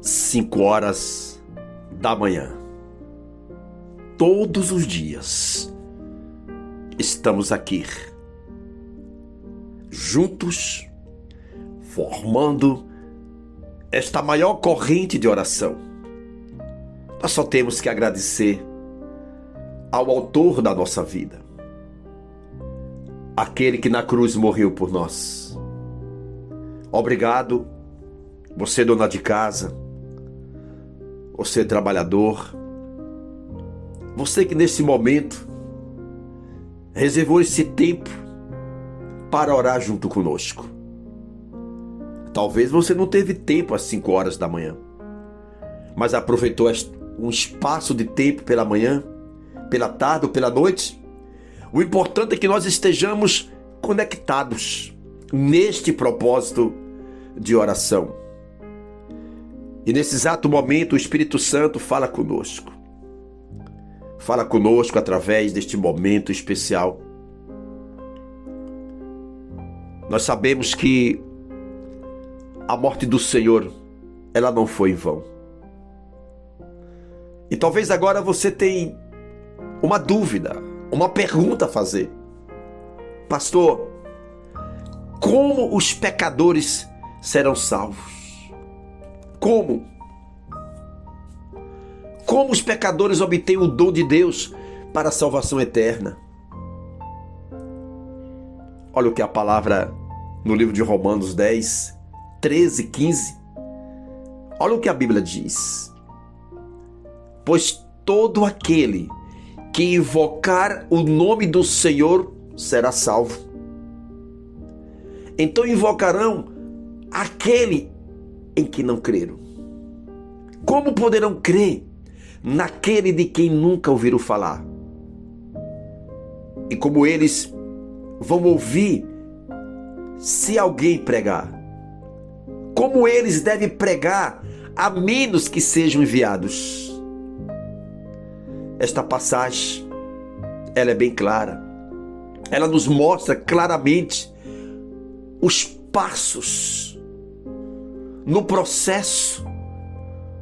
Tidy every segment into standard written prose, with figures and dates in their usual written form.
5 horas da manhã. Todos os dias estamos aqui, juntos, formando esta maior corrente de oração. Nós só temos que agradecer ao autor da nossa vida, aquele que na cruz morreu por nós. Obrigado, você dona de casa, você trabalhador, você que nesse momento reservou esse tempo para orar junto conosco. Talvez você não teve tempo às 5 horas da manhã, mas aproveitou um espaço de tempo pela manhã, pela tarde ou pela noite. O importante é que nós estejamos conectados neste propósito de oração. E nesse exato momento o Espírito Santo fala conosco. Fala conosco através deste momento especial. Nós sabemos que a morte do Senhor, ela não foi em vão. E talvez agora você tenha uma dúvida, uma pergunta a fazer. Pastor, como os pecadores serão salvos? Como? Como os pecadores obtêm o dom de Deus para a salvação eterna? Olha o que a palavra no livro de Romanos 10, 13, 15. Olha o que a Bíblia diz. Pois todo aquele que invocar o nome do Senhor será salvo. Então invocarão aquele em que não creram. Como poderão crer naquele de quem nunca ouviram falar? E como eles vão ouvir se alguém pregar? Como eles devem pregar a menos que sejam enviados? Esta passagem, ela é bem clara. Ela nos mostra claramente os passos no processo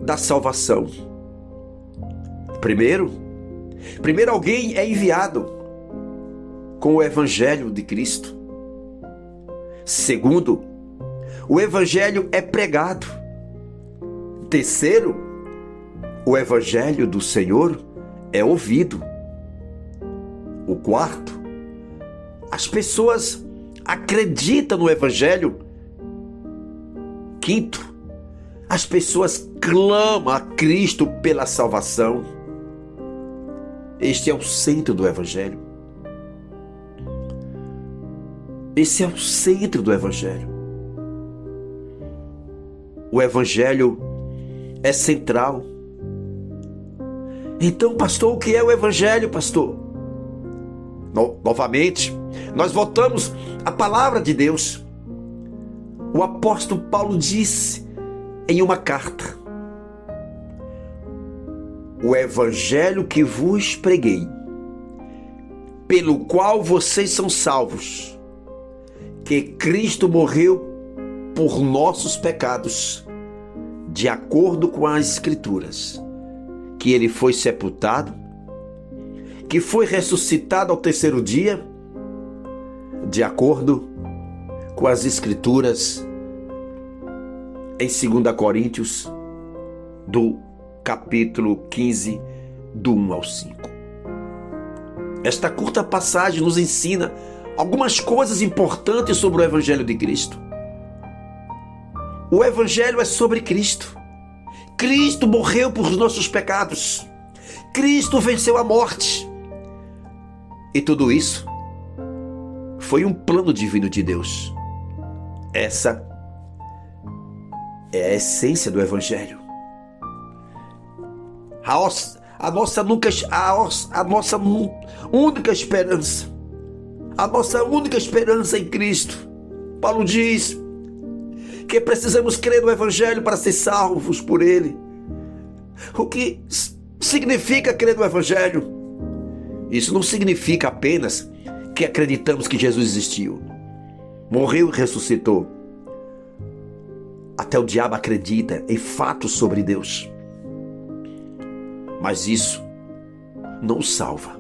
da salvação. Primeiro alguém é enviado com o Evangelho de Cristo. Segundo, o Evangelho é pregado. Terceiro, o Evangelho do Senhor é ouvido. O quarto, as pessoas acreditam no Evangelho. Quinto, as pessoas clamam a Cristo pela salvação. Este é o centro do Evangelho. Esse é o centro do Evangelho. O Evangelho é central. Então, pastor, o que é o Evangelho, pastor? Novamente, nós voltamos à palavra de Deus. O apóstolo Paulo disse em uma carta: o evangelho que vos preguei, pelo qual vocês são salvos, que Cristo morreu por nossos pecados, de acordo com as Escrituras, que ele foi sepultado, que foi ressuscitado ao terceiro dia, de acordo com as Escrituras, em 2 Coríntios, do capítulo 15, do 1 ao 5. Esta curta passagem nos ensina algumas coisas importantes sobre o Evangelho de Cristo. O Evangelho é sobre Cristo. Cristo morreu por nossos pecados. Cristo venceu a morte. E tudo isso foi um plano divino de Deus. Essa é a essência do Evangelho. A nossa única esperança em Cristo. Paulo diz que precisamos crer no Evangelho para ser salvos por Ele. O que significa crer no Evangelho? Isso não significa apenas que acreditamos que Jesus existiu, morreu e ressuscitou. A Até o diabo acredita em fatos sobre Deus. Mas isso não o salva.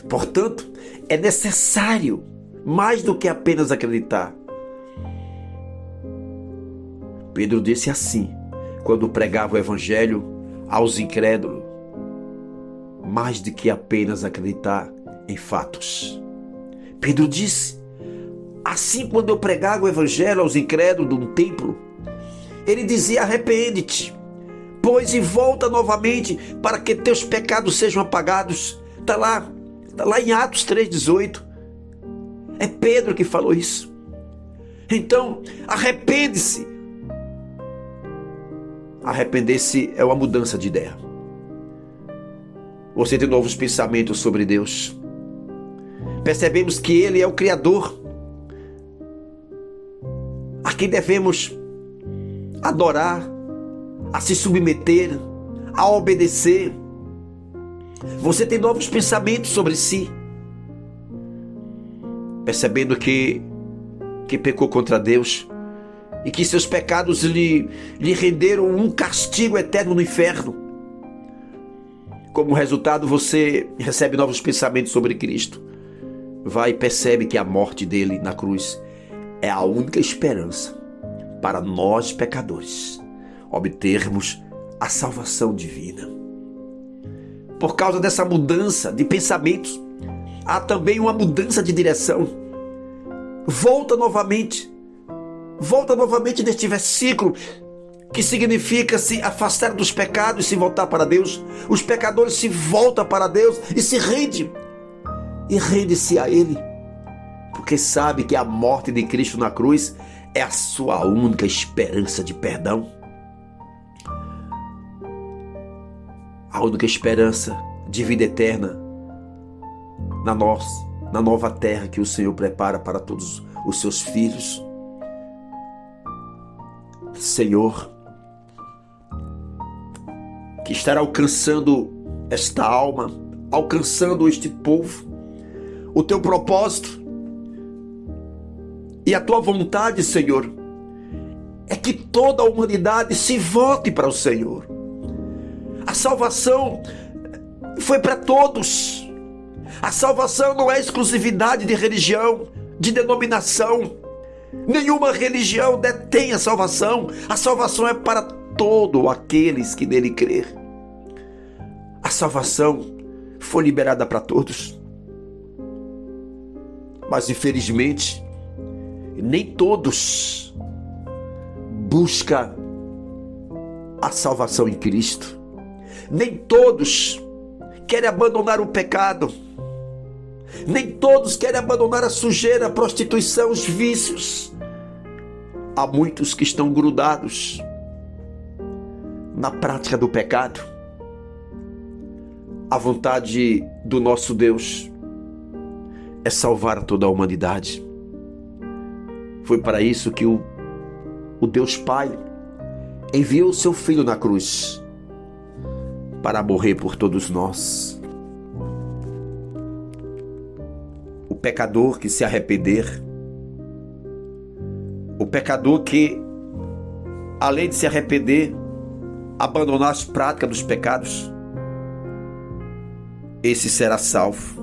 Portanto, é necessário mais do que apenas acreditar. Pedro disse assim, quando pregava o evangelho aos incrédulos, mais do que apenas acreditar em fatos. Pedro disse, assim quando eu pregava o evangelho aos incrédulos de um templo, ele dizia, arrepende-te, pois e volta novamente para que teus pecados sejam apagados. Está lá em Atos 3,18. É Pedro que falou isso. Então, arrepende-se. Arrepender-se é uma mudança de ideia. Você tem novos pensamentos sobre Deus. Percebemos que Ele é o Criador, a quem devemos adorar, a se submeter, a obedecer. Você tem novos pensamentos sobre si, percebendo que pecou contra Deus e que seus pecados lhe renderam um castigo eterno no inferno. Como resultado, você recebe novos pensamentos sobre Cristo. Vai e percebe que a morte dele na cruz é a única esperança para nós pecadores obtermos a salvação divina. Por causa dessa mudança de pensamentos, há também uma mudança de direção. Volta novamente neste versículo, que significa se afastar dos pecados e se voltar para Deus. Os pecadores se voltam para Deus e se rendem. E rende-se a Ele, porque sabe que a morte de Cristo na cruz é a sua única esperança de perdão. A única esperança de vida eterna na nova terra que o Senhor prepara para todos os seus filhos. Senhor, que estará alcançando esta alma, alcançando este povo, o teu propósito e a tua vontade, Senhor, é que toda a humanidade se volte para o Senhor. A salvação foi para todos. A salvação não é exclusividade de religião, de denominação. Nenhuma religião detém a salvação. A salvação é para todos aqueles que nele crêem. A salvação foi liberada para todos. Mas infelizmente, nem todos buscam a salvação em Cristo. Nem todos querem abandonar o pecado. Nem todos querem abandonar a sujeira, a prostituição, os vícios. Há muitos que estão grudados na prática do pecado. A vontade do nosso Deus é salvar toda a humanidade. Foi para isso que o Deus Pai enviou o seu Filho na cruz, para morrer por todos nós. O pecador que se arrepender, o pecador que, além de se arrepender, abandonar as práticas dos pecados, esse será salvo.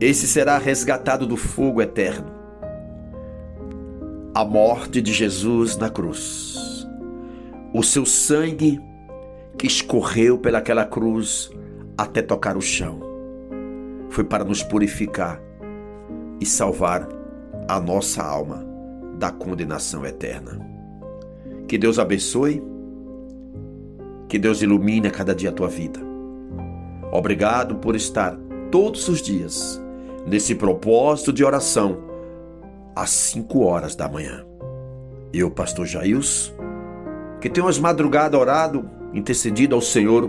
Esse será resgatado do fogo eterno. A morte de Jesus na cruz, o seu sangue que escorreu pelaquela cruz até tocar o chão, foi para nos purificar e salvar a nossa alma da condenação eterna. Que Deus abençoe, que Deus ilumine a cada dia a tua vida. Obrigado por estar todos os dias nesse propósito de oração às 5 horas da manhã. Eu, pastor Jailson, que tenho as madrugadas orado, intercedido ao Senhor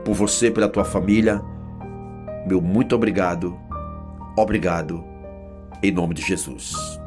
por você, pela tua família. Meu muito obrigado, em nome de Jesus.